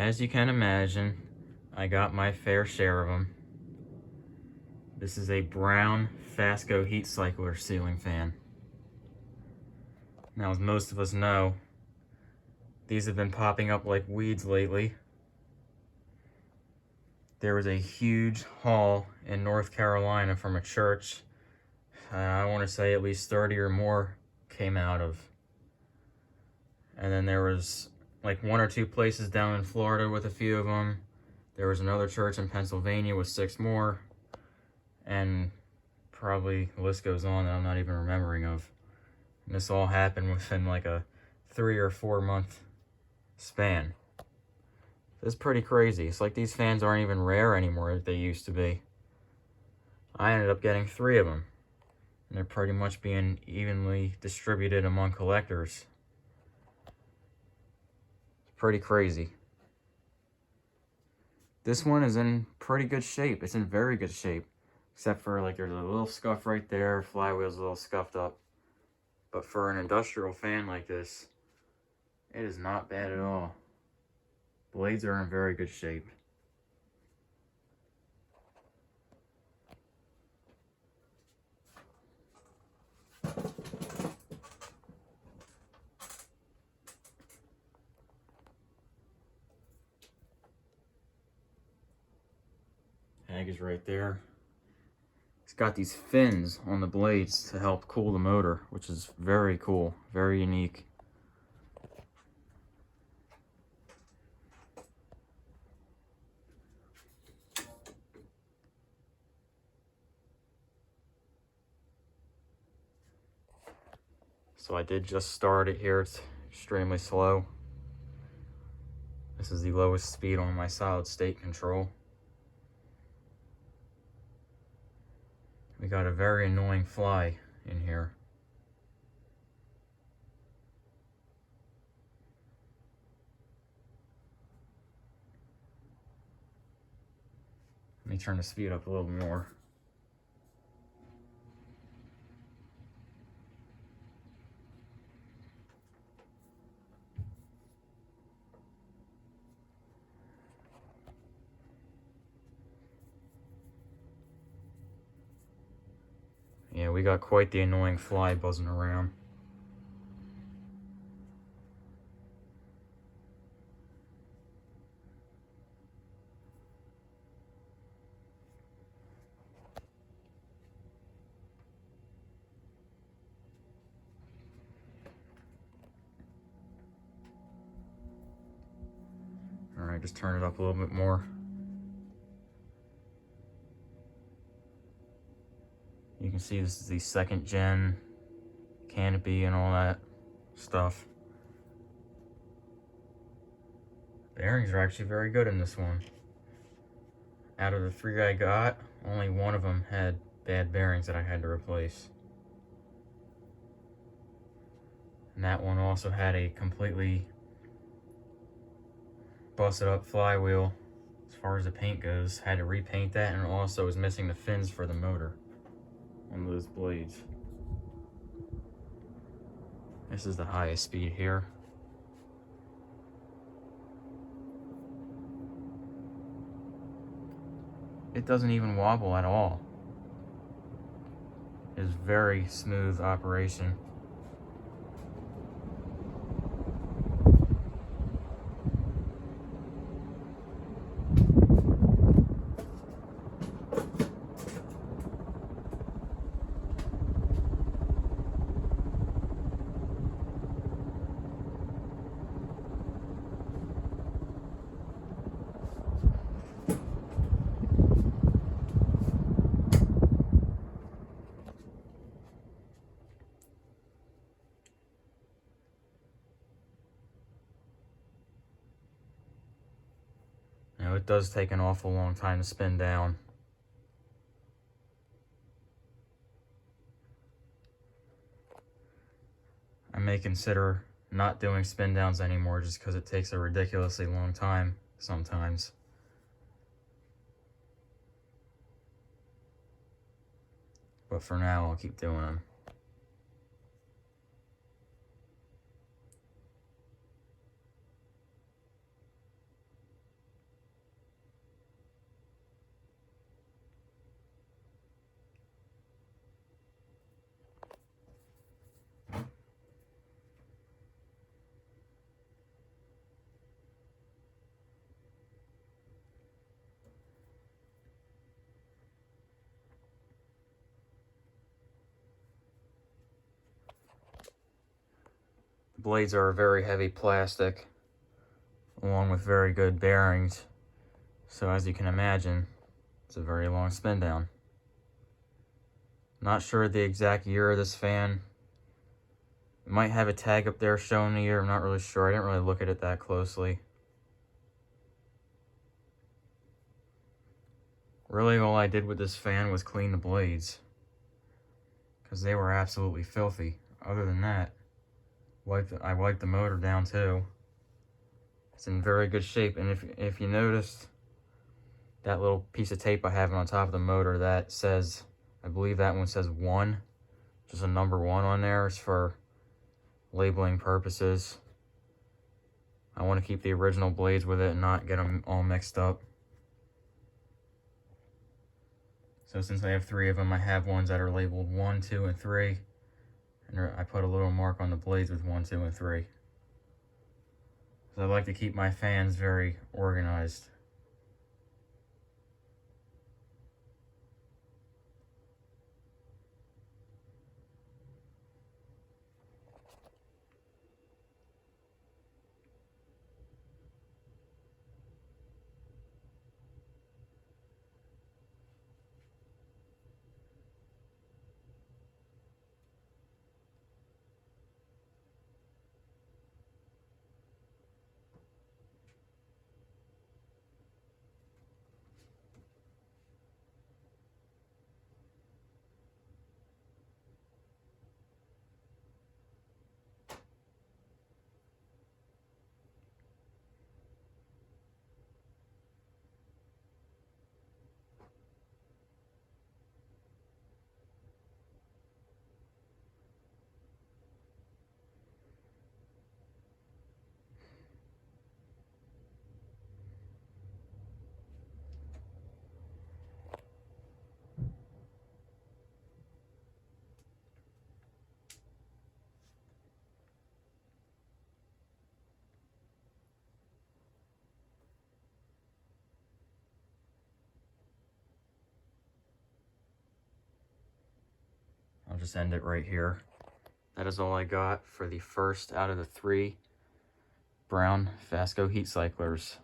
As you can imagine, I got my fair share of them. This is a brown Fasco Heat Cycler ceiling fan. Now, as most of us know, these have been popping up like weeds lately. There was a huge haul in North Carolina from a church. I want to say at least 30 or more came out of. And then there was like 1 or 2 places down in Florida with a few of them. There was another church in Pennsylvania with 6 more. And probably the list goes on that I'm not even remembering of. And this all happened within like a 3 or 4 month span. It's pretty crazy. It's like these fans aren't even rare anymore as they used to be. I ended up getting 3 of them. And they're pretty much being evenly distributed among collectors. It's pretty crazy. This one is in pretty good shape. It's in very good shape. Except for like there's a little scuff right there. Flywheel's a little scuffed up. But for an industrial fan like this, it is not bad at all. Blades are in very good shape. Tag is right there. It's got these fins on the blades to help cool the motor, which is very cool, very unique. So I did just start it here. It's extremely slow. This is the lowest speed on my solid state control. We got a very annoying fly in here. Let me turn the speed up a little more. Yeah, we got quite the annoying fly buzzing around. Alright, just turn it up a little bit more. You can see this is the 2nd gen canopy and all that stuff. Bearings are actually very good in this one. Out of the 3 I got, only 1 of them had bad bearings that I had to replace. And that one also had a completely busted up flywheel as far as the paint goes. Had to repaint that, and also was missing the fins for the motor on those blades. This is the highest speed here. It doesn't even wobble at all. It's very smooth operation. Now it does take an awful long time to spin down. I may consider not doing spin downs anymore just because it takes a ridiculously long time sometimes. But for now, I'll keep doing them. blades are very heavy plastic, along with very good bearings. So as you can imagine, it's a very long spin down. Not sure the exact year of this fan. It might have a tag up there showing the year. I'm not really sure. I didn't really look at it that closely. Really, all I did with this fan was clean the blades, because they were absolutely filthy. Other than that, I wiped the motor down too. It's in very good shape. And if you noticed that little piece of tape I have on top of the motor, that says, I believe that one says 1, just a number 1 on there. Is for labeling purposes. I want to keep the original blades with it and not get them all mixed up. So since I have 3 of them, I have ones that are labeled 1, 2, and 3. And I put a little mark on the blades with 1, 2, and 3. So I like to keep my fans very organized. I'll just end it right here. That is all I got for the first out of the 3 brown Fasco Heat Cyclers.